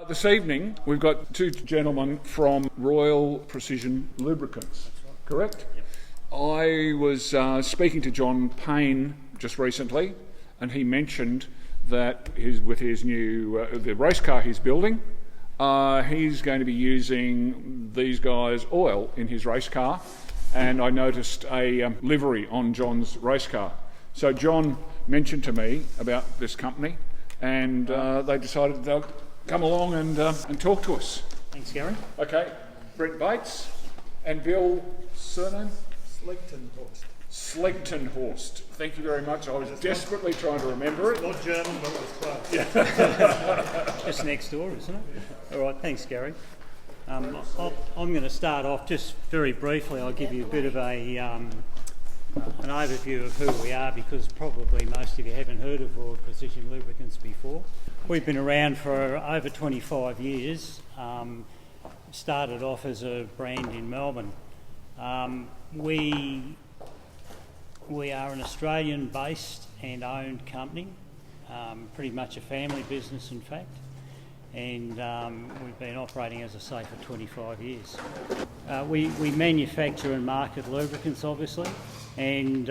This evening we've got two gentlemen from Royal Precision Lubricants, correct? Yep. I was speaking to John Payne just recently, and he mentioned that with his new the race car he's building, he's going to be using these guys' oil in his race car, and I noticed a livery on John's race car. So John mentioned to me about this company, and they decided they'll come along and talk to us. Thanks, Gary. Okay, Brent Bates and Bill, surname? Slegtenhorst. Thank you very much. I was desperately trying to remember it. Not German, but it was close. Yeah. Just next door, isn't it? All right, thanks, Gary. I'm going to start off just very briefly. I'll give you a bit of an overview of who we are, because probably most of you haven't heard of Royal Precision Lubricants before. We've been around for over 25 years. Started off as a brand in Melbourne. We are an Australian-based and owned company, pretty much a family business, in fact, and we've been operating, as I say, for 25 years. We manufacture and market lubricants, obviously, and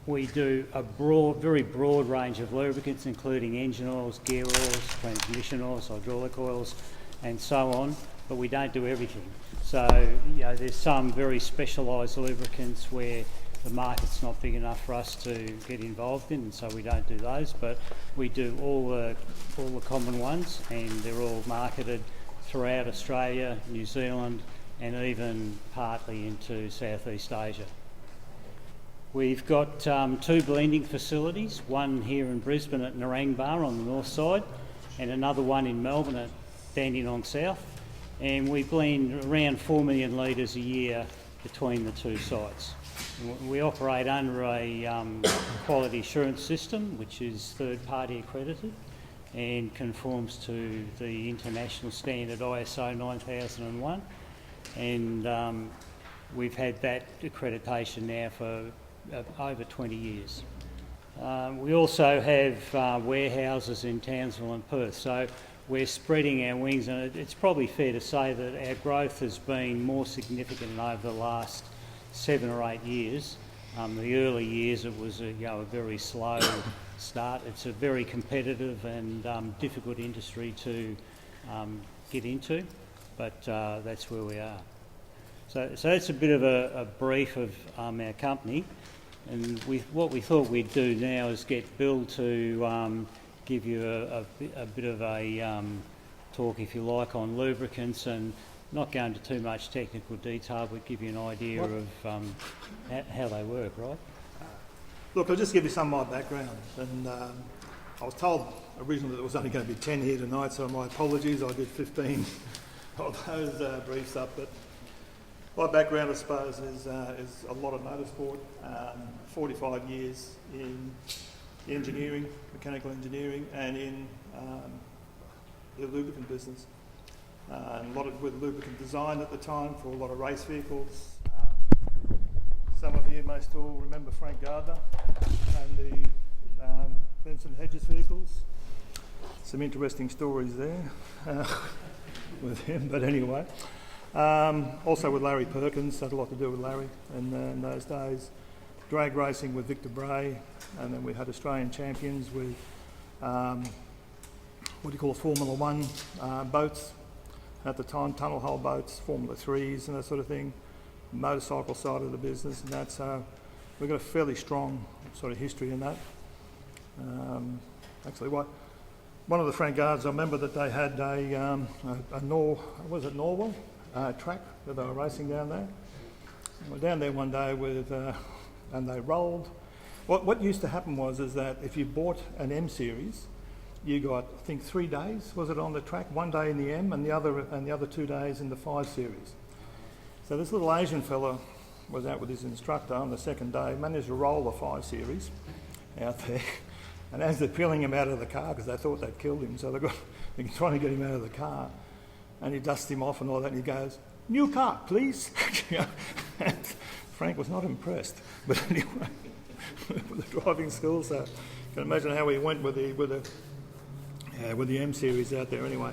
we do a very broad range of lubricants, including engine oils, gear oils, transmission oils, hydraulic oils, and so on, but we don't do everything. So, there's some very specialised lubricants where the market's not big enough for us to get involved in, and so we don't do those, but we do all the common ones, and they're all marketed throughout Australia, New Zealand, and even partly into Southeast Asia. We've got two blending facilities, one here in Brisbane at Narangba on the north side, and another one in Melbourne at Dandenong South, and we blend around 4 million litres a year between the two sites. We operate under a quality assurance system, which is third-party accredited and conforms to the international standard ISO 9001, and we've had that accreditation now for over 20 years. We also have warehouses in Townsville and Perth, so we're spreading our wings, and it's probably fair to say that our growth has been more significant over the last 7 or 8 years. The early years it was a very slow start. It's a very competitive and difficult industry to get into, but that's where we are. So that's a bit of a brief of our company, and what we thought we'd do now is get Bill to give you a bit of a talk, if you like, on lubricants, and not go into too much technical detail, but give you an idea of how they work, right? Look, I'll just give you some of my background. And I was told originally that there was only going to be 10 here tonight, so my apologies, I did 15 of those briefs up. But my background, I suppose, is a lot of motorsport, 45 years in engineering, mechanical engineering, and in the lubricant business. And a lot with lubricant design at the time for a lot of race vehicles. Some of you most all remember Frank Gardner and the Benson Hedges vehicles. Some interesting stories there with him, but anyway. Also with Larry Perkins, had a lot to do with Larry in those days. Drag racing with Victor Bray, and then we had Australian champions with Formula One boats. At the time, tunnel hull boats, Formula 3s and that sort of thing, motorcycle side of the business, and that's we've got a fairly strong sort of history in that. Actually, one of the Frank Guards, I remember that they had a Norwell track that they were racing down there. We were down there one day and they rolled. What used to happen is that if you bought an M series, you got, I think, 3 days, was it, on the track? 1 day in the M and the other 2 days in the 5 series. So this little Asian fella was out with his instructor on the second day, managed to roll the 5 series out there. And as they're peeling him out of the car, because they thought they'd killed him, so they're trying to get him out of the car, and he dusts him off and all that, and he goes, "New car, please." And Frank was not impressed, but anyway, with the driving school, so you can imagine how he went with the M series out there anyway.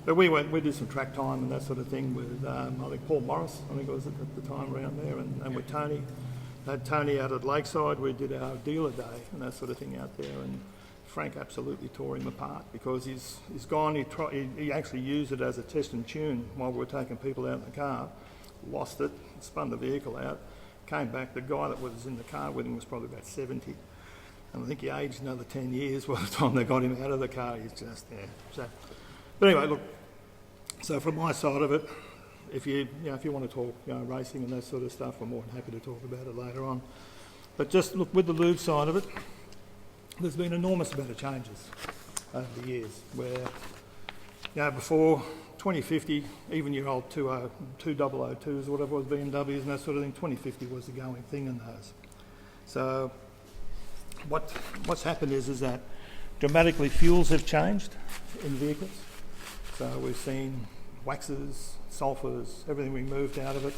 But we did some track time and that sort of thing with, I think Paul Morris, I think it was at the time around there, and with Tony. Had Tony out at Lakeside, we did our dealer day and that sort of thing out there, and Frank absolutely tore him apart because he's gone, he actually used it as a test and tune while we were taking people out in the car, lost it, spun the vehicle out, came back, the guy that was in the car with him was probably about 70, and I think he aged another 10 years by the time they got him out of the car. He's just, yeah. So, but anyway, look, so from my side of it, if you want to talk racing and that sort of stuff, I'm more than happy to talk about it later on. But just look, with the lube side of it, there's been an enormous amount of changes over the years where, before 2050, even your old 2002s or whatever it was, BMWs and that sort of thing, 2050 was the going thing in those. So what's happened is that dramatically fuels have changed in vehicles. So we've seen waxes, sulphurs, everything being moved out of it.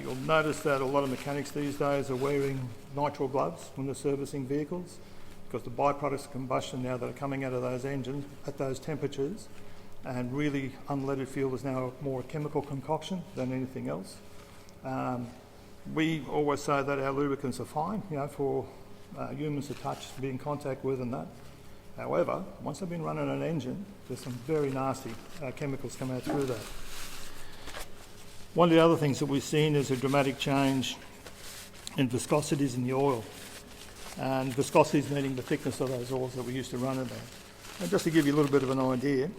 You'll notice that a lot of mechanics these days are wearing nitrile gloves when they're servicing vehicles, because the byproducts of combustion now that are coming out of those engines at those temperatures, and really unleaded fuel is now more a chemical concoction than anything else. We always say that our lubricants are fine, for humans to touch, be in contact with and that. However, once they've been running an engine, there's some very nasty chemicals come out through that. One of the other things that we've seen is a dramatic change in viscosities in the oil. And viscosities meaning the thickness of those oils that we used to run in there. And just to give you a little bit of an idea,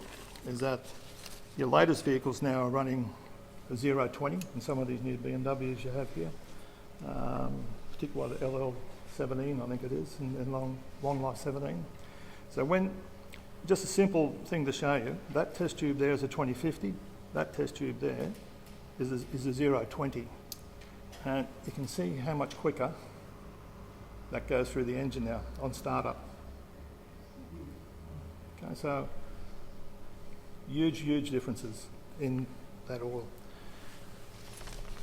is that your latest vehicles now are running a 0-20, and some of these new BMWs you have here, particularly the LL17, I think it is, in long life 17. So just a simple thing to show you, that test tube there is a 2050, that test tube there is a 0-20. And you can see how much quicker that goes through the engine now on startup. Okay, so huge differences in that oil.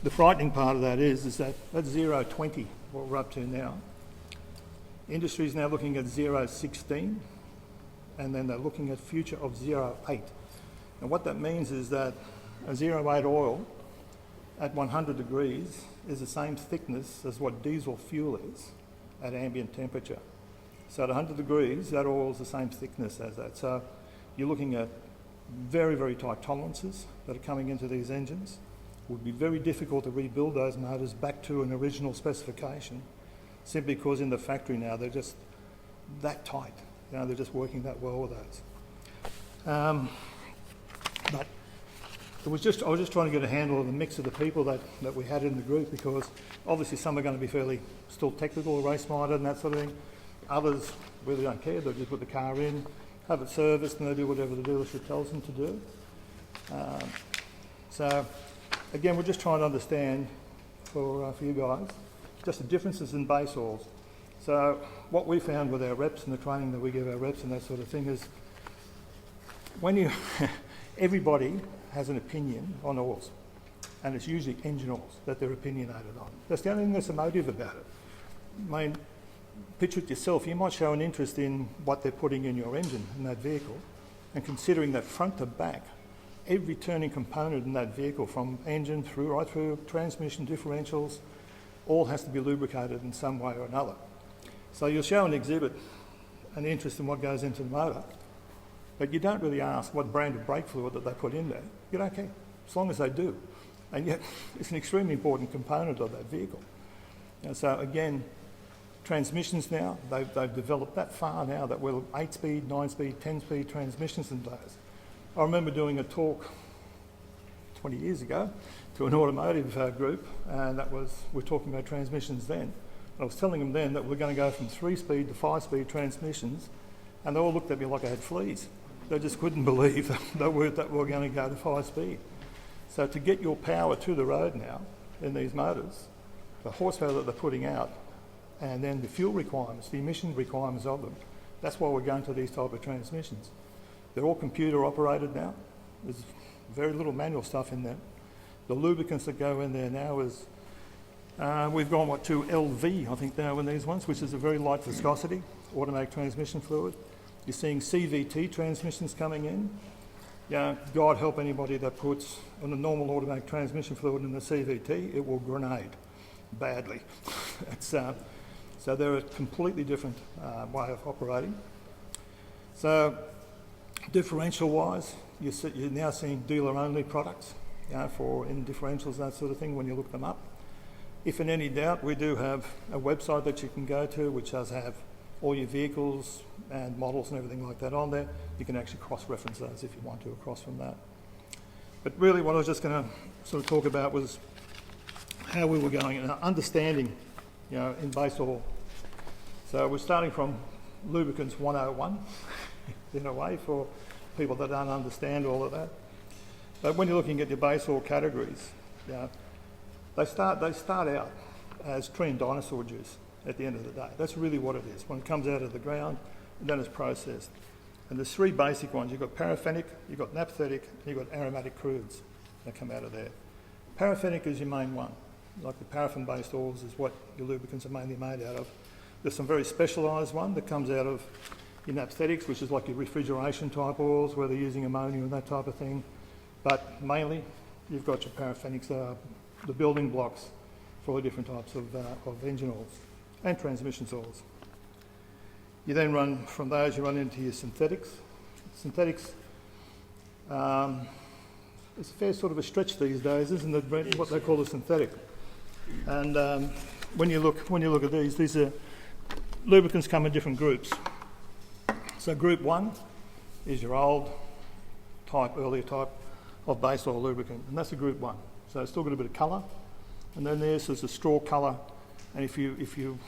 The frightening part of that is that 0-20, what we're up to now, industry is now looking at 0-16, and then they're looking at future of 0-8. And what that means is that a 0-8 oil at 100 degrees is the same thickness as what diesel fuel is at ambient temperature. So at 100 degrees, that oil is the same thickness as that. So you're looking at very tight tolerances that are coming into these engines. It would be very difficult to rebuild those motors back to an original specification, simply because in the factory now they're just that tight. They're just working that well with those. But I was just trying to get a handle of the mix of the people that we had in the group, because obviously some are going to be fairly still technical, race-minded and that sort of thing. Others really don't care. They'll just put the car in, have it serviced, and they do whatever the dealership tells them to do. So again, we're just trying to understand for you guys just the differences in base oils. So what we found with our reps and the training that we give our reps and that sort of thing is, when everybody has an opinion on oils, and it's usually engine oils that they're opinionated on. That's the only thing that's emotive about it. I mean, picture it yourself, you might show an interest in what they're putting in your engine in that vehicle, and considering that front to back, every turning component in that vehicle, from engine right through transmission, differentials, all has to be lubricated in some way or another. So you'll show an exhibit an interest in what goes into the motor, but you don't really ask what brand of brake fluid that they put in there. You don't care, as long as they do. And yet, it's an extremely important component of that vehicle. And so again, transmissions now, they've developed that far now that we're 8-speed, 9-speed, 10-speed transmissions in those. I remember doing a talk 20 years ago to an automotive group, and we're talking about transmissions then. I was telling them then that we're going to go from 3-speed to 5-speed transmissions, and they all looked at me like I had fleas. They just couldn't believe that we're going to go to 5-speed. So to get your power to the road now in these motors, the horsepower that they're putting out, and then the fuel requirements, the emission requirements of them, that's why we're going to these type of transmissions. They're all computer operated now. There's very little manual stuff in there. The lubricants that go in there now is, we've gone to LV, I think now in these ones, which is a very light viscosity, automatic transmission fluid. You're seeing CVT transmissions coming in. God help anybody that puts on a normal automatic transmission fluid in the CVT, it will grenade badly. So they're a completely different way of operating. So differential-wise, you're now seeing dealer-only products for in differentials, that sort of thing, when you look them up. If in any doubt, we do have a website that you can go to which does have all your vehicles and models and everything like that on there. You can actually cross-reference those if you want to across from that. But really what I was just going to sort of talk about was how we were going and understanding, in base oil. So we're starting from lubricants 101 in a way for people that don't understand all of that. But when you're looking at your base oil categories, they start out as tree and dinosaur juice at the end of the day. That's really what it is. When it comes out of the ground, and then it's processed. And there's three basic ones. You've got paraffinic, you've got naphthalenic, and you've got aromatic crudes that come out of there. Paraffinic is your main one. Like the paraffin-based oils is what your lubricants are mainly made out of. There's some very specialised one that comes out of your naphthalenics, which is like your refrigeration type oils where they're using ammonia and that type of thing. But mainly, you've got your paraffinics, the building blocks for all the different types of engine oils and transmission oils. You then run from those, you run into your synthetics. Synthetics, it's a fair sort of a stretch these days, isn't it, Brent, what they call a synthetic? And when you look at these are lubricants come in different groups. So group 1 is your old type, earlier type of base oil lubricant, and that's a group 1. So it's still got a bit of colour, and then there's a straw colour, and if you've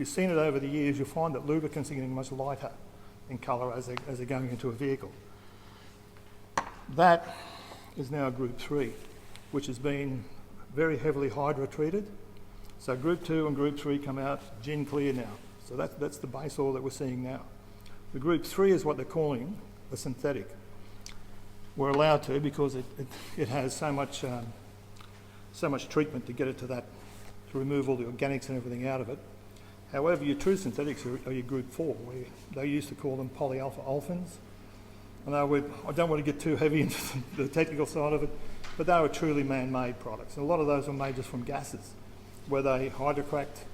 seen it over the years, you'll find that lubricants are getting much lighter in colour as they're going into a vehicle. That is now group 3, which has been very heavily hydro-treated. So group 2 and group 3 come out gin clear now. So that's the base oil that we're seeing now. The group 3 is what they're calling a synthetic. We're allowed to because it has so much treatment to get it to that, to remove all the organics and everything out of it. However, your true synthetics are your group 4, where they used to call them polyalpha olefins. I don't want to get too heavy into the technical side of it, but they were truly man-made products. And a lot of those were made just from gases, where they hydrocracked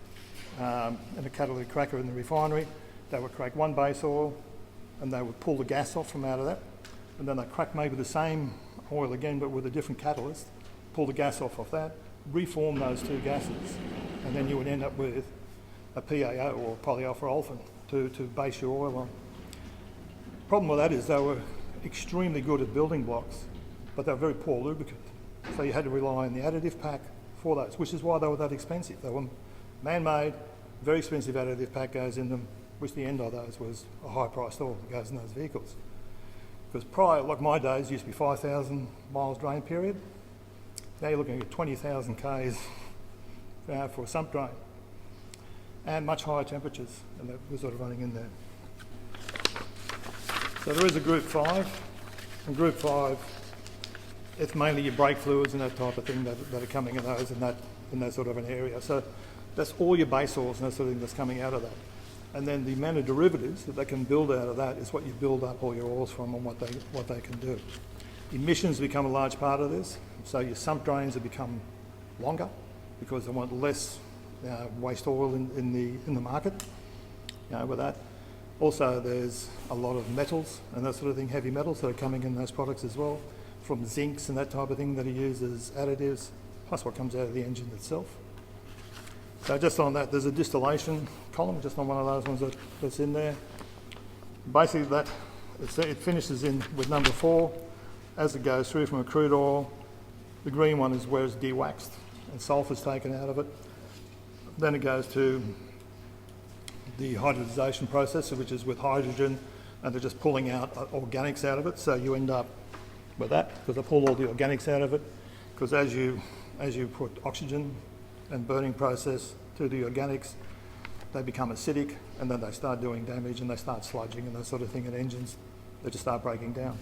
in a catalytic cracker in the refinery. They would crack one base oil, and they would pull the gas off from out of that. And then they crack maybe the same oil again, but with a different catalyst, pull the gas off of that, reform those two gases, and then you would end up with a PAO or polyalpha olefin to base your oil on. Problem with that is they were extremely good at building blocks, but they were very poor lubricant. So you had to rely on the additive pack for those, which is why they were that expensive. They were man-made, very expensive additive pack goes in them, which the end of those was a high-priced oil that goes in those vehicles. Because prior, like my days, used to be 5,000 miles drain period. Now you're looking at 20,000 Ks for a sump drain. And much higher temperatures, and that was sort of running in there. So there is a group 5, and group 5, it's mainly your brake fluids and that type of thing that are coming in those in that sort of an area. So that's all your base oils and that sort of thing that's coming out of that. And then the amount of derivatives that they can build out of that is what you build up all your oils from and what they can do. Emissions become a large part of this, so your sump drains have become longer because they want less waste oil in the market. With that. Also, there's a lot of metals and that sort of thing, heavy metals that are coming in those products as well, from zincs and that type of thing that are used as additives, plus what comes out of the engine itself. So just on that, there's a distillation column, just on one of those ones that's in there. Basically, it finishes in with number 4 as it goes through from a crude oil. The green one is where it's de-waxed and sulphur's taken out of it. Then it goes to the hydrogenization process, which is with hydrogen, and they're just pulling out organics out of it. So you end up with that because they pull all the organics out of it. Because as you put oxygen and burning process to the organics, they become acidic, and then they start doing damage and they start sludging and that sort of thing in engines. They just start breaking down.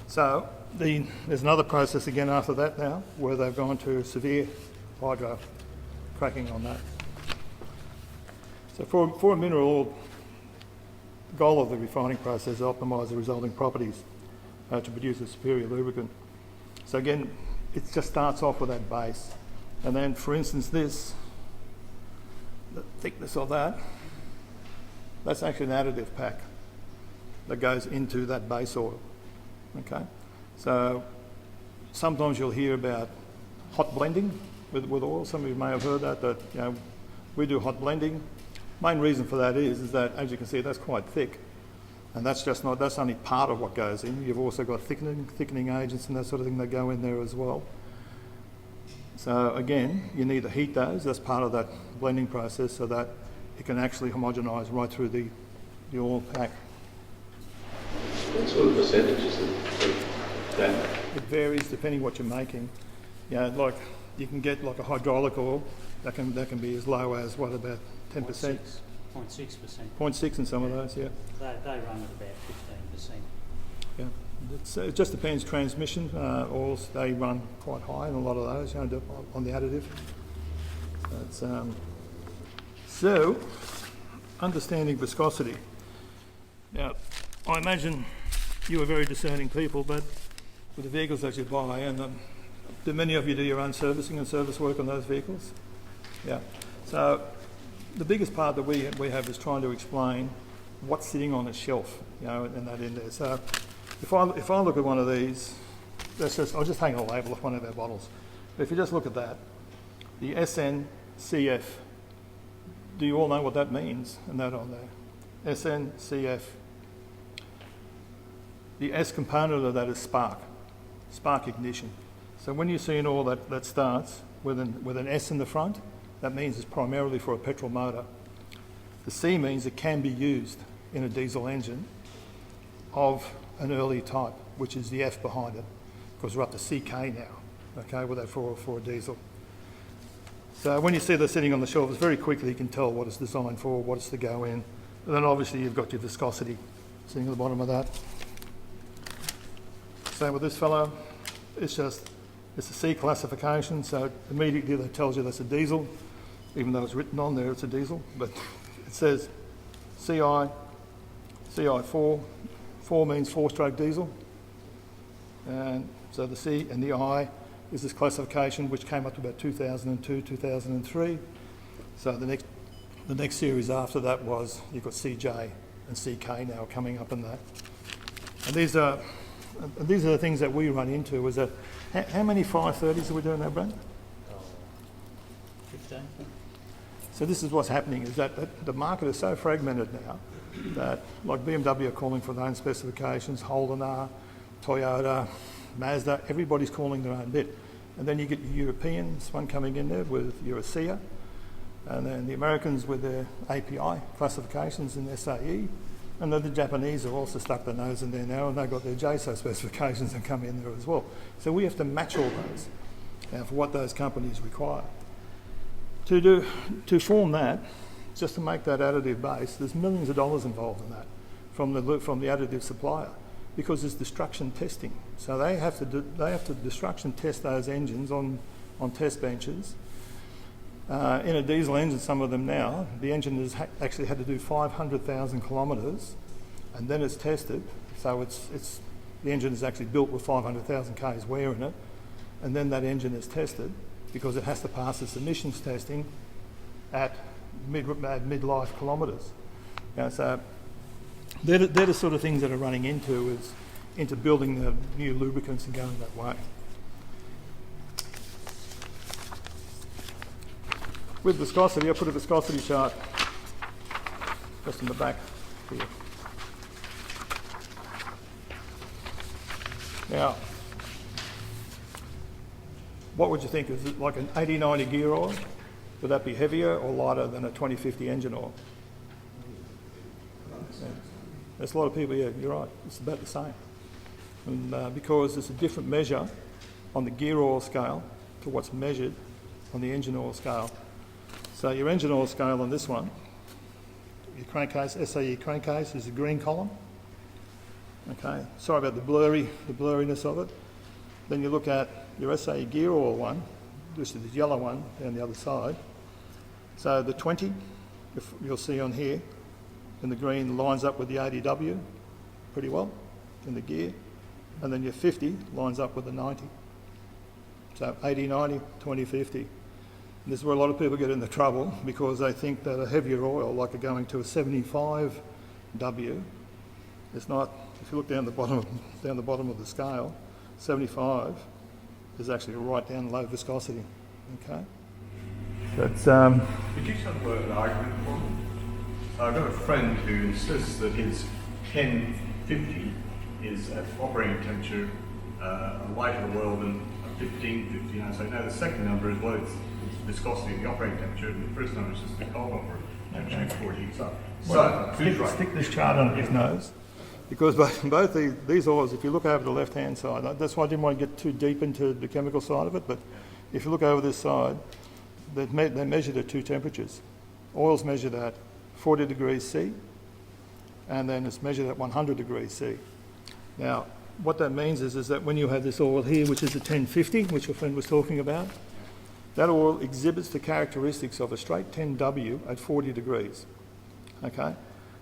So there's another process again after that now where they've gone to severe hydro cracking on that. So for a mineral oil, the goal of the refining process is to optimise the resulting properties. to produce a superior lubricant. So again, it just starts off with that base. And then, for instance, this, the thickness of that, that's actually an additive pack that goes into that base oil. Okay, so sometimes you'll hear about hot blending with oil. Some of you may have heard that we do hot blending. Main reason for that is that, as you can see, that's quite thick, and that's only part of what goes in. You've also got thickening agents and that sort of thing that go in there as well. So again, you need to heat those. That's part of that blending process so that it can actually homogenise right through the oil pack. What sort of percentages of that? It varies depending what you're making. Like you can get like a hydraulic oil that can be as low as about 10%. 0.6%. 0.6 in some of those, yeah. They run at about 15%. Yeah, it just depends. Transmission oils, they run quite high in a lot of those, on the additive. So, understanding viscosity. Now, I imagine you are very discerning people, but with the vehicles that you buy, and do many of you do your own servicing and service work on those vehicles? Yeah. So, the biggest part that we have is trying to explain what's sitting on a shelf, and that in there. So, if I look at one of these, I'll just hang a label of one of our bottles. But if you just look at that, the SNCF, do you all know what that means? And that on there, SNCF. The S component of that is spark ignition. So when you see an oil that starts with an S in the front, that means it's primarily for a petrol motor. The C means it can be used in a diesel engine of an early type, which is the F behind it, because we're up to CK now, okay, with that for a diesel. So when you see that sitting on the shelves, very quickly you can tell what it's designed for, what it's to go in. And then obviously you've got your viscosity sitting at the bottom of that. Same with this fellow, it's a C classification, so immediately that tells you that's a diesel, even though it's written on there it's a diesel, but it says CI 4 means 4-stroke diesel, and so the C and the I is this classification which came up to about 2002, 2003. So the next series after that was, you've got CJ and CK now coming up in that. And these are the things that we run into. Is that how many 530s are we doing now, Brent? 15. So this is what's happening, is that the market is so fragmented now that, like BMW are calling for their own specifications, Holden are, Toyota, Mazda, everybody's calling their own bit. And then you get your Europeans, one coming in there with Eurosia, and then the Americans with their API classifications in SAE, and then the Japanese have also stuck their nose in there now, and they've got their JSO specifications that come in there as well. So we have to match all those for what those companies require. To form that, just to make that additive base, there's millions of dollars involved in that from the additive supplier, because there's destruction testing. So they have to destruction test those engines on test benches. In a diesel engine, some of them now, the engine has actually had to do 500,000 kilometres, and then it's tested. So the engine is actually built with 500,000 k's wear in it, and then that engine is tested because it has to pass its emissions testing at mid-life kilometres. So they're the sort of things that are running into building the new lubricants and going that way. With viscosity, I put a viscosity chart just in the back here. Now, what would you think? Is it like an 80-90 gear oil? Would that be heavier or lighter than a 2050 engine oil? Yeah. There's a lot of people, yeah, you're right, it's about the same. And because it's a different measure on the gear oil scale to what's measured on the engine oil scale. So your engine oil scale on this one, your crankcase, SAE crankcase is the green column. Okay, sorry about the blurriness of it. Then you look at your SAE gear oil one, this is the yellow one down the other side. So the 20, if you'll see on here, in the green lines up with the ADW pretty well in the gear. and then your 50 lines up with the 90. So 80, 90, 20, 50. And this is where a lot of people get into trouble because they think that a heavier oil, like going to a 75W, it's not. If you look down the bottom of the scale, 75 is actually right down low viscosity. Okay. That's Could you sort of work an argument for me? I've got a friend who insists that his 1050 is at operating temperature a lighter oil than a 1550. And I say, no, the second number is it's viscosity of the operating temperature, and the first number is just the cold operating temperature before it heats up. So, stick this chart under his nose, because both these oils, if you look over the left-hand side, that's why I didn't want to get too deep into the chemical side of it, but if you look over this side, they're measured at two temperatures. Oil's measured at 40 degrees C, and then it's measured at 100 degrees C. Now, what that means is that when you have this oil here, which is a 1050, which your friend was talking about, that oil exhibits the characteristics of a straight 10W at 40 degrees, okay?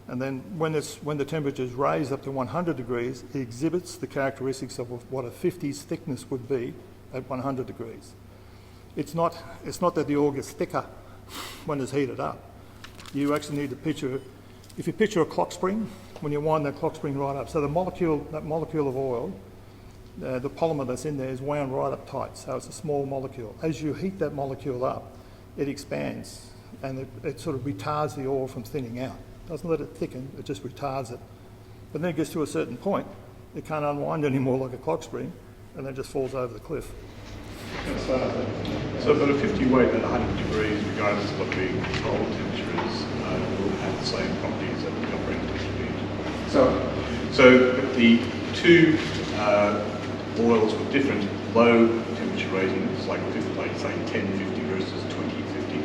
And then when the temperature is raised up to 100 degrees, it exhibits the characteristics of what a 50's thickness would be at 100 degrees. It's not that the oil gets thicker when it's heated up. You actually need to picture, if you picture a clock spring, when you wind that clock spring right up, so that molecule of oil, the polymer that's in there is wound right up tight, so it's a small molecule. As you heat that molecule up, it expands and it sort of retards the oil from thinning out. It doesn't let it thicken, it just retards it. But then it gets to a certain point, it can't unwind anymore like a clock spring, and then it just falls over the cliff. So for a 50 weight at 100 degrees, regardless of what the control temperature is, will have the same properties that the operating temperature needs. So the two oils with different low temperature ratings, like say 1050 versus 2050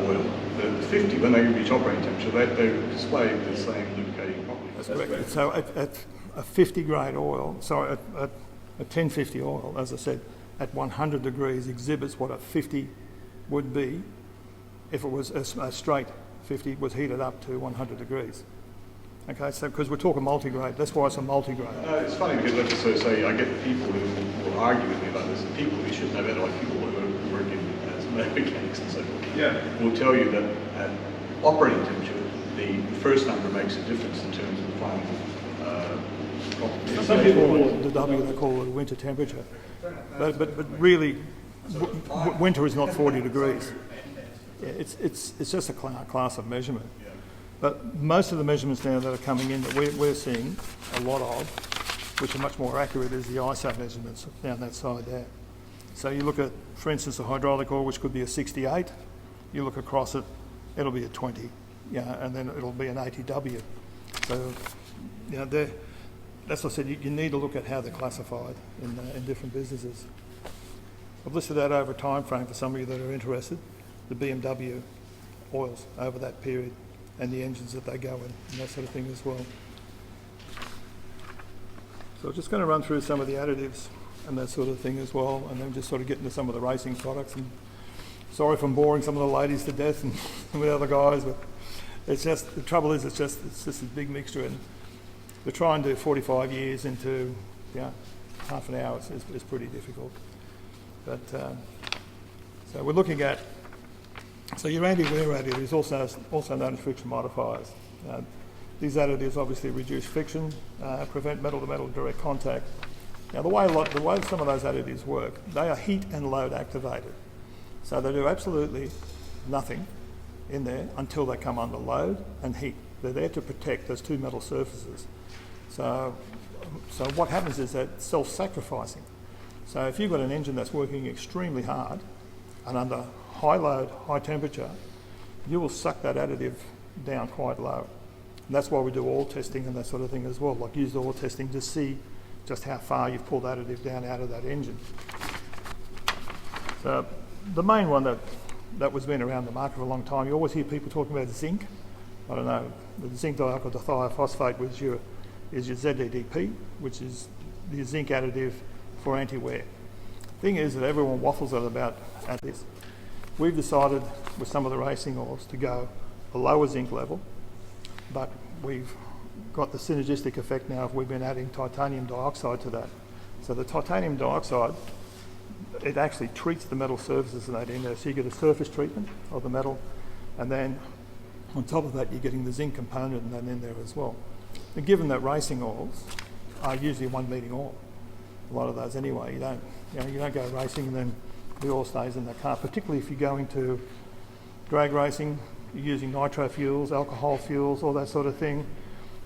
oil, the 50, when they reach operating temperature, they display the same lubricating properties. That's correct. So at a 50 grade oil, sorry, at a 1050 oil, as I said, at 100 degrees exhibits what a 50 would be if it was a straight 50 was heated up to 100 degrees. Okay, so because we're talking multi-grade, that's why it's a multi-grade. It's funny because let's also say I get people who will argue with me about this, and people who should know better, like people who work in mechanics and so forth, will tell you that at operating temperature, the first number makes a difference in terms of the final properties. Some people call it the W, they call it winter temperature. But really, winter is not 40 degrees. It's just a class of measurement. But most of the measurements now that are coming in that we're seeing a lot of, which are much more accurate, is the ISO measurements down that side there. So you look at, for instance, a hydraulic oil, which could be a 68. You look across it, it'll be a 20, and then it'll be an 80W. So, that's what I said, you need to look at how they're classified in different businesses. I've listed that over a time frame for some of you that are interested, the BMW oils over that period and the engines that they go in and that sort of thing as well. So I'm just going to run through some of the additives and that sort of thing as well, and then just sort of get into some of the racing products. And sorry if I'm boring some of the ladies to death and with other guys, but it's just, the trouble is it's just this big mixture, and to try and do 45 years into half an hour is pretty difficult. But so we're looking at, so your anti-wear additives, also known as friction modifiers. These additives obviously reduce friction, prevent metal-to-metal direct contact. Now the way some of those additives work, they are heat and load activated. So they do absolutely nothing in there until they come under load and heat. They're there to protect those two metal surfaces. So what happens is that it's self-sacrificing. So if you've got an engine that's working extremely hard and under high load, high temperature, you will suck that additive down quite low. And that's why we do oil testing and that sort of thing as well, like use oil testing to see just how far you've pulled additive down out of that engine. So the main one that was been around the market for a long time, you always hear people talking about zinc. I don't know, the zinc dialkyl which is your ZDDP, which is the zinc additive for anti-wear. Thing is that everyone waffles on about additives. We've decided with some of the racing oils to go below a zinc level, but we've got the synergistic effect now if we've been adding titanium dioxide to that. So the titanium dioxide, it actually treats the metal surfaces in that in there. So you get a surface treatment of the metal, and then on top of that you're getting the zinc component and that in there as well. And given that racing oils are usually one meeting oil, a lot of those anyway, you don't go racing and then the oil stays in the car, particularly if you're going to drag racing, you're using nitro fuels, alcohol fuels, all that sort of thing.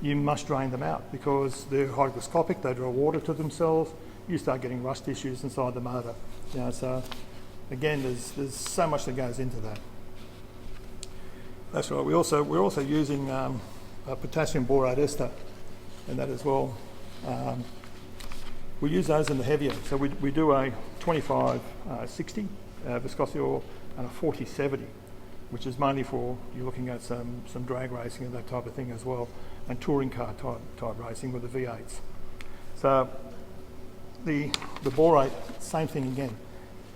You must drain them out because they're hygroscopic, they draw water to themselves, you start getting rust issues inside the motor. So again, there's so much that goes into that. That's right. We're also using a potassium boroid ester in that as well. We use those in the heavier. So we do a 25-60 viscosity oil and a 40-70, which is mainly for you're looking at some drag racing and that type of thing as well, and touring car type racing with the V8s. So the borate, same thing again.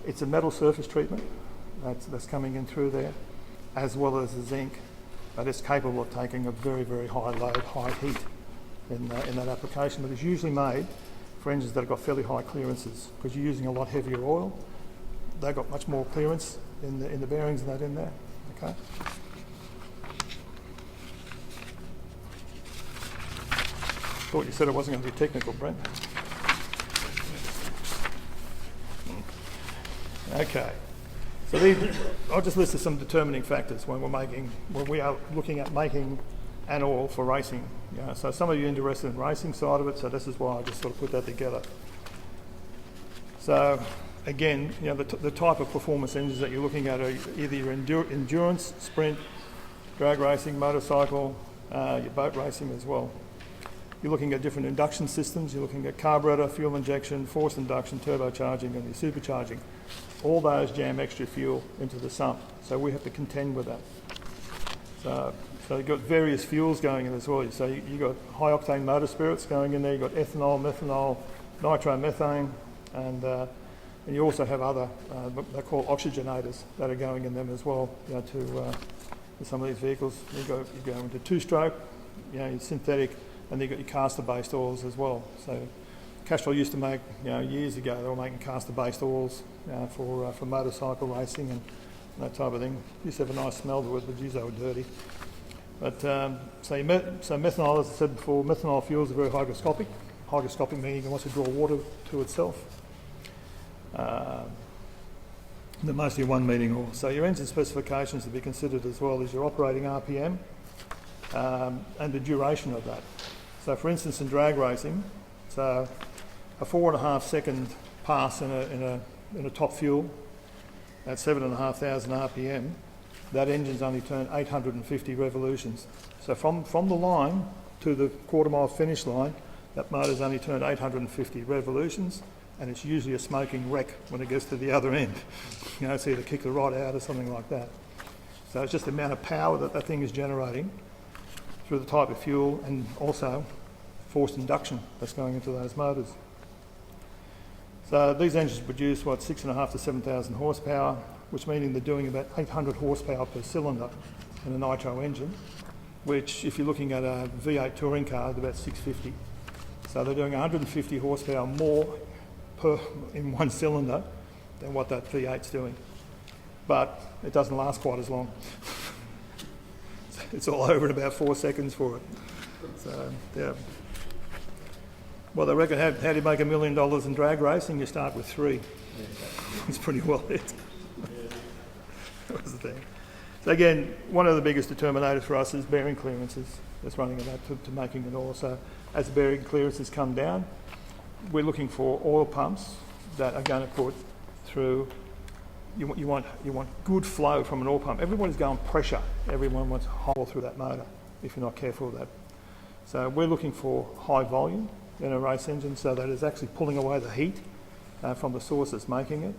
It's a metal surface treatment that's coming in through there, as well as the zinc, but it's capable of taking a very, very high load, high heat in that application. But it's usually made for engines that have got fairly high clearances because you're using a lot heavier oil. They've got much more clearance in the bearings and that in there. Okay. Thought you said it wasn't going to be technical, Brent. Okay. So I'll just list some determining factors when we are looking at making an oil for racing. So some of you are interested in racing side of it, so this is why I just sort of put that together. So again, the type of performance engines that you're looking at are either your endurance, sprint, drag racing, motorcycle, your boat racing as well. You're looking at different induction systems. You're looking at carburetor, fuel injection, forced induction, turbocharging, and your supercharging. All those jam extra fuel into the sump, so we have to contend with that. So you've got various fuels going in as well. So you've got high octane motor spirits going in there. You've got ethanol, methanol, nitromethane, and you also have other they're called oxygenators that are going in them as well. To some of these vehicles, you go into two-stroke, your synthetic. And you've got your caster-based oils as well. So Castrol used to make, years ago, they were making caster-based oils for motorcycle racing and that type of thing. Used to have a nice smell to it, but geez, they were dirty. But so methanol, as I said before, methanol fuels are very hygroscopic. Hygroscopic meaning it wants to draw water to itself. They're mostly one meeting oil. So your engine specifications to be considered as well is your operating RPM and the duration of that. So for instance, in drag racing, so a 4.5 second pass in a top fuel at 7,500 RPM, that engine's only turned 850 revolutions. So from the line to the quarter mile finish line, that motor's only turned 850 revolutions, and it's usually a smoking wreck when it gets to the other end. It's either kick the rod out or something like that. So it's just the amount of power that thing is generating through the type of fuel and also forced induction that's going into those motors. So these engines produce 6,500 to 7,000 horsepower, which meaning they're doing about 800 horsepower per cylinder in a nitro engine, which if you're looking at a V8 touring car, is about 650. So they're doing 150 horsepower more in one cylinder than what that V8's doing. But it doesn't last quite as long. It's all over in about 4 seconds for it. So, yeah. Well, they reckon how do you make $1 million in drag racing? You start with 3. It's pretty well it. That was the thing. So again, one of the biggest determinators for us is bearing clearances. That's running about to making an oil. So as the bearing clearances come down, we're looking for oil pumps that are going to put through. You want good flow from an oil pump. Everybody's going pressure. Everyone wants a hole through that motor if you're not careful with that. So we're looking for high volume in a race engine so that it's actually pulling away the heat from the source that's making it,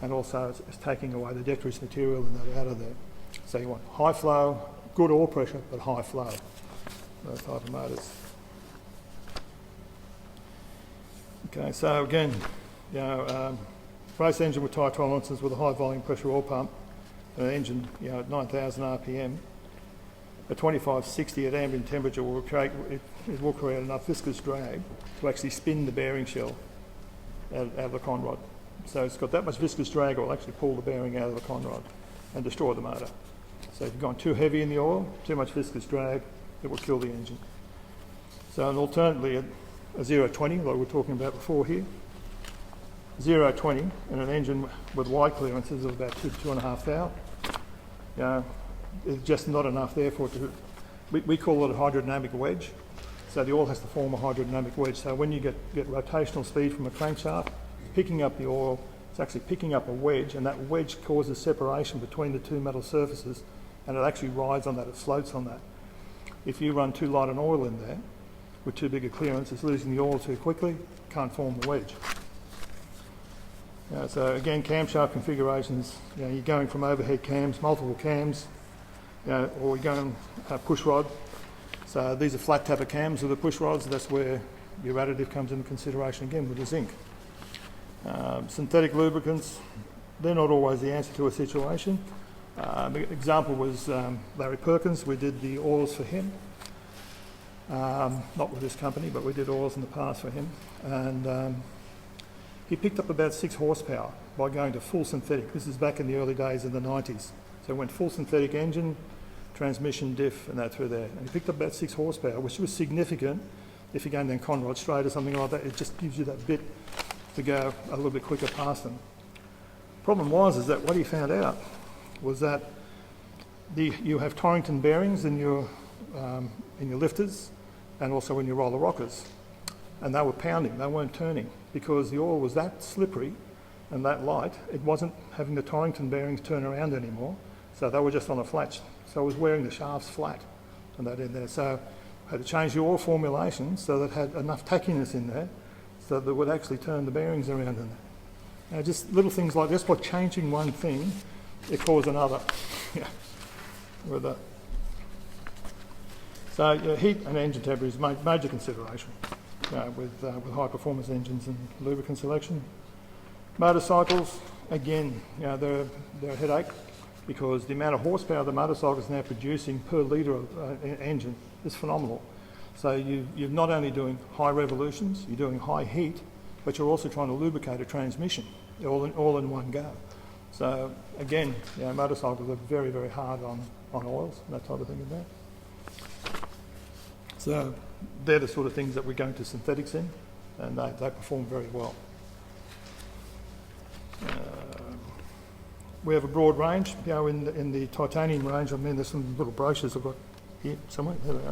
and also it's taking away the detritus material and that out of there. So you want high flow, good oil pressure, but high flow. Those type of motors. Okay, so again, race engine with tyre tolerances with a high volume pressure oil pump, an engine at 9,000 RPM. a 2560 at ambient temperature will create enough viscous drag to actually spin the bearing shell out of the con rod. So it's got that much viscous drag, it will actually pull the bearing out of the con rod and destroy the motor. So if you've gone too heavy in the oil, too much viscous drag, it will kill the engine. So, and alternately, a 0-20, like we were talking about before here, 0-20 in an engine with wide clearances of about 2.5 thou, it's just not enough there for it to, we call it a hydrodynamic wedge. So the oil has to form a hydrodynamic wedge. So when you get rotational speed from a crankshaft, picking up the oil, it's actually picking up a wedge, and that wedge causes separation between the two metal surfaces, and it actually rides on that, it floats on that. If you run too light an oil in there, with too big a clearance, it's losing the oil too quickly, can't form the wedge. So again, camshaft configurations, you're going from overhead cams, multiple cams, or you're going push rod. So these are flat tapper cams with the push rods. That's where your additive comes into consideration again with the zinc. Synthetic lubricants, they're not always the answer to a situation. The example was Larry Perkins. We did the oils for him. Not with this company, but we did oils in the past for him. And he picked up about 6 horsepower by going to full synthetic. This is back in the early days of the 90s. So he went full synthetic engine, transmission, diff, and that through there. And he picked up about 6 horsepower, which was significant. If you're going down Conrod straight or something like that, it just gives you that bit to go a little bit quicker past them. Problem was that what he found out was that you have Torrington bearings in your lifters and also in your roller rockers, and they were pounding, they weren't turning, because the oil was that slippery and that light, it wasn't having the Torrington bearings turn around anymore, so they were just on a flat. So I was wearing the shafts flat and that in there. So I had to change the oil formulation so that it had enough tackiness in there so that it would actually turn the bearings around in there. Now, just little things like this, by changing one thing, it caused another. With that. So heat and engine temperature is a major consideration with high performance engines and lubricant selection. Motorcycles, again, they're a headache because the amount of horsepower the motorcycle is now producing per litre of engine is phenomenal. So you're not only doing high revolutions, you're doing high heat, but you're also trying to lubricate a transmission all in one go. So again, motorcycles are very, very hard on oils and that type of thing in there. So they're the sort of things that we're going to synthetics in, and they perform very well. We have a broad range, in the titanium range. I mean, there's some little brochures I've got here somewhere. There they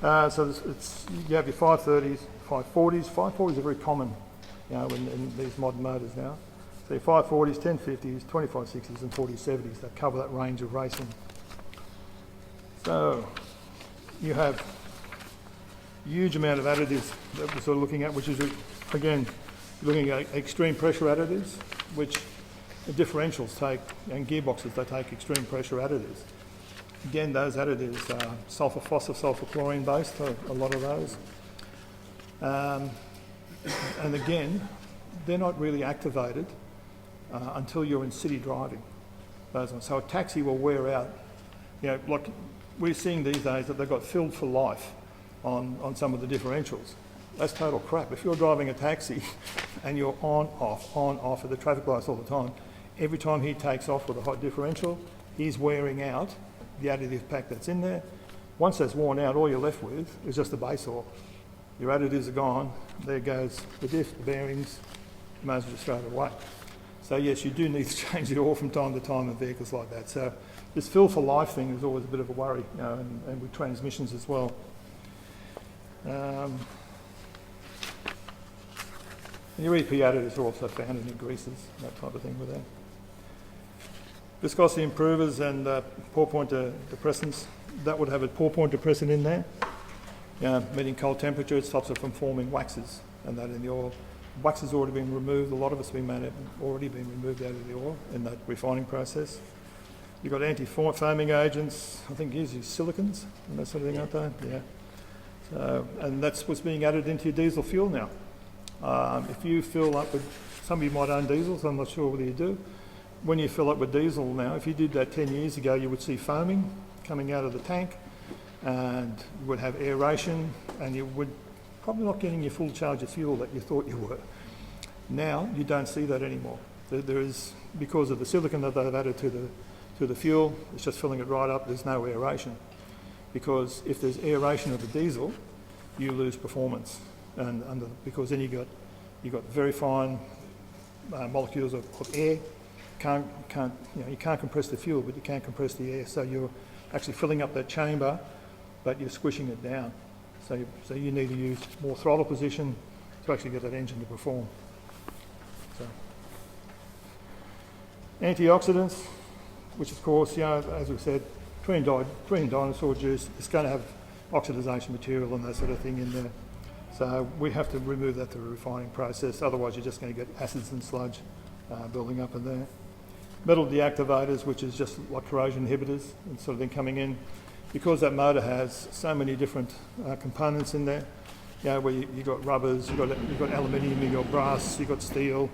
are. So you have your 530s, 540s. 540s are very common, in these modern motors now. So your 540s, 1050s, 2560s and 4070s, that cover that range of racing. So you have a huge amount of additives that we're sort of looking at, which is, again, looking at extreme pressure additives, which the differentials take, and gearboxes, they take extreme pressure additives. Again, those additives are sulfur phosphor, sulfur chlorine based, a lot of those. And again, they're not really activated until you're in city driving. Those ones. So a taxi will wear out. Like we're seeing these days that they've got filled for life on some of the differentials. That's total crap. If you're driving a taxi and you're on, off at the traffic lights all the time, every time he takes off with a hot differential, he's wearing out the additive pack that's in there. Once that's worn out, all you're left with is just the base oil. Your additives are gone. There goes the diff, the bearings. You may as well just throw it away. So yes, you do need to change the oil from time to time in vehicles like that. So this fill for life thing is always a bit of a worry, and with transmissions as well. Your EP additives are also found in your greases, that type of thing with that. Viscosity improvers and pour point depressants, that would have a pour point depressant in there. Meeting cold temperature, it stops it from forming waxes and that in the oil. Wax has already been removed, a lot of it's already been removed out of the oil in that refining process. You've got anti-foaming agents, I think usually silicons and that sort of thing, aren't they? Yeah. So, and that's what's being added into your diesel fuel now. If you fill up with, some of you might own diesels, I'm not sure whether you do. When you fill up with diesel now, if you did that 10 years ago, you would see foaming coming out of the tank. and you would have aeration, and you would probably not getting your full charge of fuel that you thought you were. Now you don't see that anymore. There is, because of the silicon that they've added to the fuel, it's just filling it right up. There's no aeration, because if there's aeration of the diesel, you lose performance, because then you got very fine molecules of air. You can't compress the fuel, but you can compress the air. So you're actually filling up that chamber, but you're squishing it down. So you need to use more throttle position to actually get that engine to perform. So, antioxidants, which of course, as we said, pre and dinosaur juice, it's going to have oxidization material and that sort of thing in there. So we have to remove that through a refining process, otherwise you're just going to get acids and sludge building up in there. Metal deactivators, which is just like corrosion inhibitors and sort of thing coming in. Because that motor has so many different components in there, where you've got rubbers, you've got aluminium, you've got brass, you've got steel,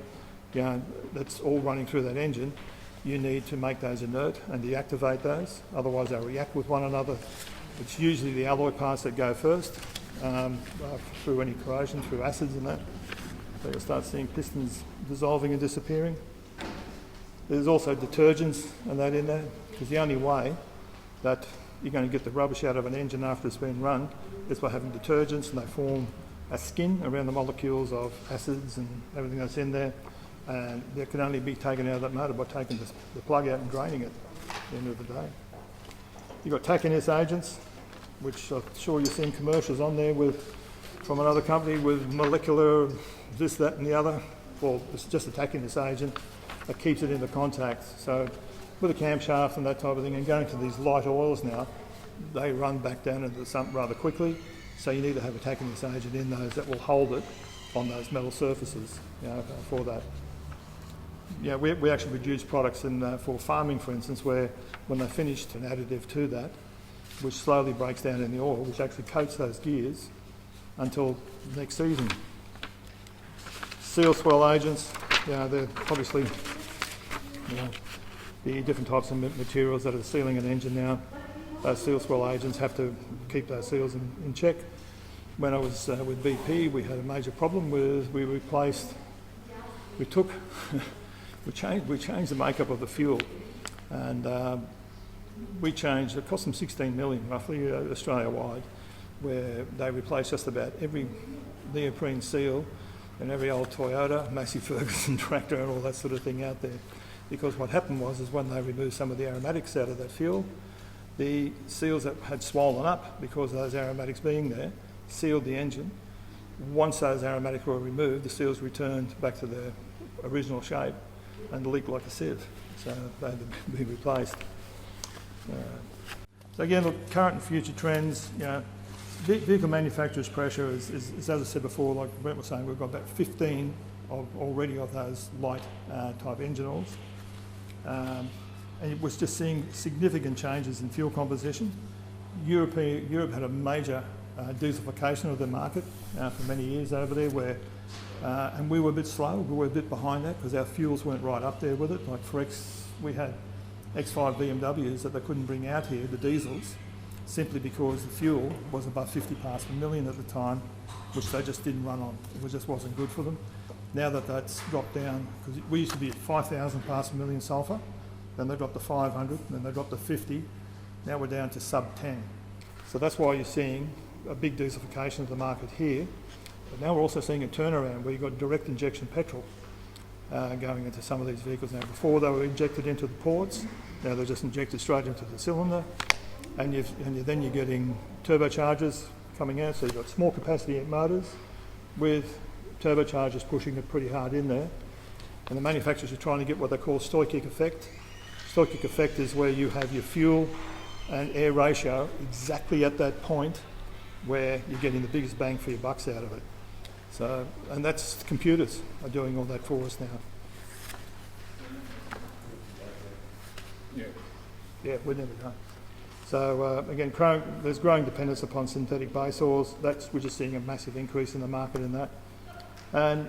that's all running through that engine, you need to make those inert and deactivate those, otherwise they'll react with one another. It's usually the alloy parts that go first, through any corrosion, through acids and that. So you'll start seeing pistons dissolving and disappearing. There's also detergents and that in there, because the only way that you're going to get the rubbish out of an engine after it's been run is by having detergents, and they form a skin around the molecules of acids and everything that's in there, and that can only be taken out of that motor by taking the plug out and draining it at the end of the day. You've got Tachiness agents, which I'm sure you've seen commercials on there from another company with molecular this, that and the other. Well, it's just a Tachiness agent that keeps it into contact. So with a camshaft and that type of thing, and going to these light oils now, they run back down into the sump rather quickly. So you need to have a Tachiness agent in those that will hold it on those metal surfaces for that. We actually produce products for farming, for instance, where when they finished an additive to that, which slowly breaks down in the oil, which actually coats those gears until next season. Seal swell agents, they're obviously, the different types of materials that are sealing an engine now. Those seal swell agents have to keep those seals in check. When I was with BP, we had a major problem with we changed the makeup of the fuel, and it cost them 16 million roughly Australia-wide, where they replaced just about every neoprene seal in every old Toyota, Massey Ferguson tractor and all that sort of thing out there. Because what happened was when they removed some of the aromatics out of that fuel, the seals that had swollen up because of those aromatics being there sealed the engine. Once those aromatics were removed, the seals returned back to their original shape and leaked like a sieve. So they had to be replaced. So again, look, current and future trends, vehicle manufacturers' pressure is, as I said before, like Brent was saying, we've got about 15 already of those light type engine oils. And it was just seeing significant changes in fuel composition. Europe had a major dieselification of the market for many years over there, and we were a bit slow, we were a bit behind that because our fuels weren't right up there with it. Like for we had X5 BMWs that they couldn't bring out here, the diesels, simply because the fuel was above 50 parts per million at the time, which they just didn't run on. It just wasn't good for them. Now that that's dropped down, because we used to be at 5,000 parts per million sulphur, then they dropped to 500, then they dropped to 50, now we're down to sub 10. So that's why you're seeing a big dieselification of the market here. But now we're also seeing a turnaround where you've got direct injection petrol going into some of these vehicles now. Before they were injected into the ports, now they're just injected straight into the cylinder, and then you're getting turbochargers coming out, so you've got small capacity motors with turbochargers pushing it pretty hard in there, and the manufacturers are trying to get what they call stoichiometric effect. Stoichiometric effect is where you have your fuel and air ratio exactly at that point where you're getting the biggest bang for your bucks out of it. So, and that's computers are doing all that for us now. Yeah, we're never done. So again, there's growing dependence upon synthetic base oils. We're just seeing a massive increase in the market in that. And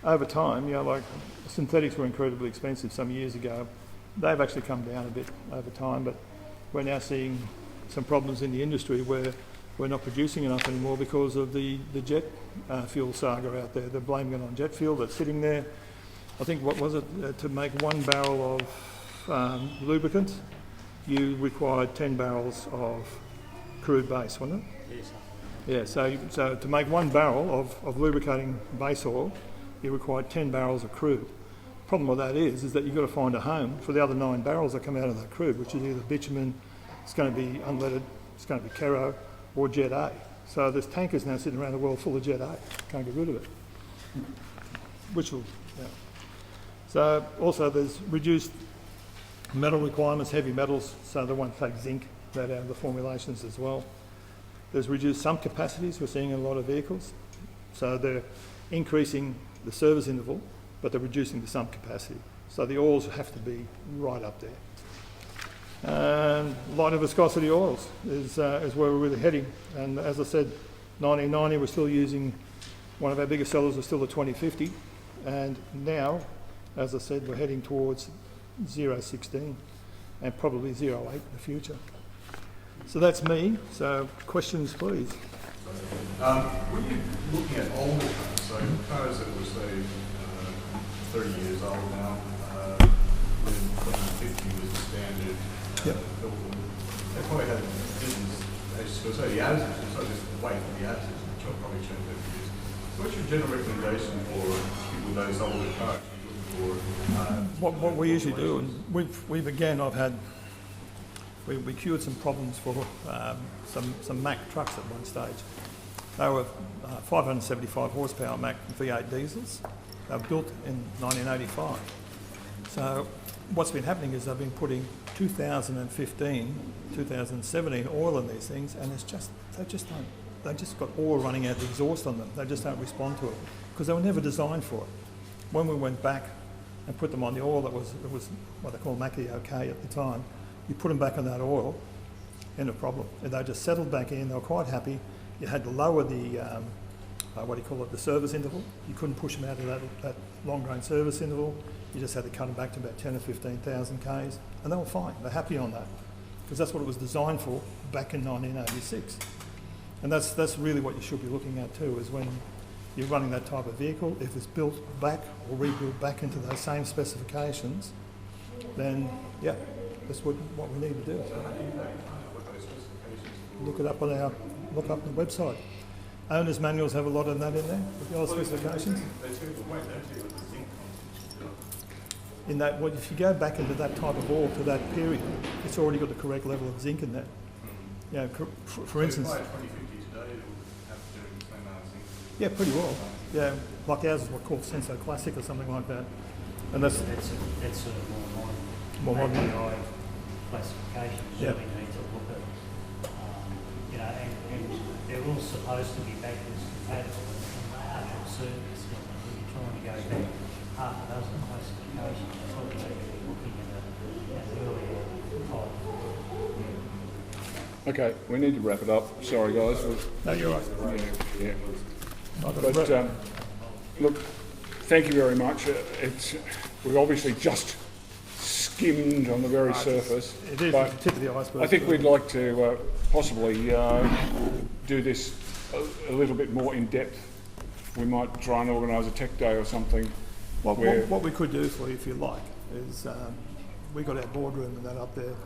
over time, like synthetics were incredibly expensive some years ago. They've actually come down a bit over time, but we're now seeing some problems in the industry where we're not producing enough anymore because of the jet fuel saga out there. They're blaming it on jet fuel that's sitting there. I think, what was it, to make 1 barrel of lubricant, you required 10 barrels of crude base, wasn't it? Yes. Yeah, so to make 1 barrel of lubricating base oil, you required 10 barrels of crude. Problem with that is that you've got to find a home for the other 9 barrels that come out of that crude, which is either bitumen, it's going to be unleaded, it's going to be Kero, or Jet A. So there's tankers now sitting around the world full of Jet A. Can't get rid of it. Which will, yeah. So also there's reduced metal requirements, heavy metals, so they won't take zinc that out of the formulations as well. There's reduced sump capacities we're seeing in a lot of vehicles. So they're increasing the service interval, but they're reducing the sump capacity. So the oils have to be right up there. And lighter viscosity oils is where we're really heading. And as I said, 1990 we're still using, one of our biggest sellers was still the 2050. And now, as I said, we're heading towards 0.16 and probably 0.8 in the future. So that's me. So questions, please. When you're looking at older cars, so cars that were, say, 30 years old now, when 2050 was the standard, Yep. they probably had business, so the additives, it's not just the weight of the additives, which will probably change over years. What's your general recommendation for people with those older cars? What we usually do, and we've again, we cured some problems for some Mack trucks at one stage. They were 575 horsepower Mack V8 diesels. They were built in 1985. So what's been happening is they've been putting 2015, 2017 oil in these things, and they just got oil running out the exhaust on them. They just don't respond to it because they were never designed for it. When we went back and put them on the oil that was what they call Mackie OK at the time, you put them back on that oil, end of problem. And they just settled back in. They were quite happy. You had to lower the the service interval. You couldn't push them out of that long-range service interval. You just had to cut them back to about 10 or 15,000 Ks, and they were fine. They're happy on that because that's what it was designed for back in 1986. And that's really what you should be looking at too, is when you're running that type of vehicle, if it's built back or rebuilt back into those same specifications, then yeah, that's what we need to do. Look it up look up the website. Owners' manuals have a lot of that in there, with the other specifications. In that, if you go back into that type of oil to that period, it's already got the correct level of zinc in there. You know, for instance. Yeah, pretty well. Yeah, like ours is what's called Senso Classic or something like that. And that's sort of more modern. API classification. Yeah. We need to look at, and they're all supposed to be backwards compatible in service. When you're trying to go back half a dozen classifications, you probably need to be looking at an earlier type. Okay, we need to wrap it up. Sorry, guys. No, you're right. Yeah. But look, thank you very much. We obviously just skimmed on the very surface. It is but the tip of the iceberg. I think we'd like to possibly do this a little bit more in depth. We might try and organise a tech day or something. What we could do for you, if you like, is we got our boardroom and that up there,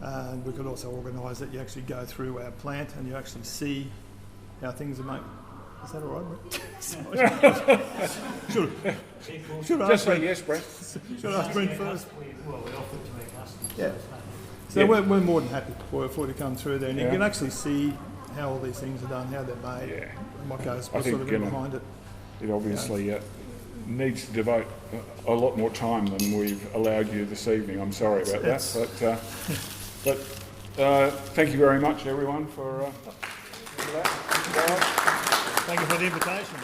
and we could also organise that you actually go through our plant and you actually see how things are made. Is that all right, Brent? Should I Just say yes, Brent. Should I ask Brent first? We offer to our customers. Yeah. So we're more than happy for you to come through there, and you can actually see how all these things are done, how they're made, and what goes sort of in behind it. It obviously needs to devote a lot more time than we've allowed you this evening. I'm sorry about that, but thank you very much, everyone, for that. Thank you for the invitation.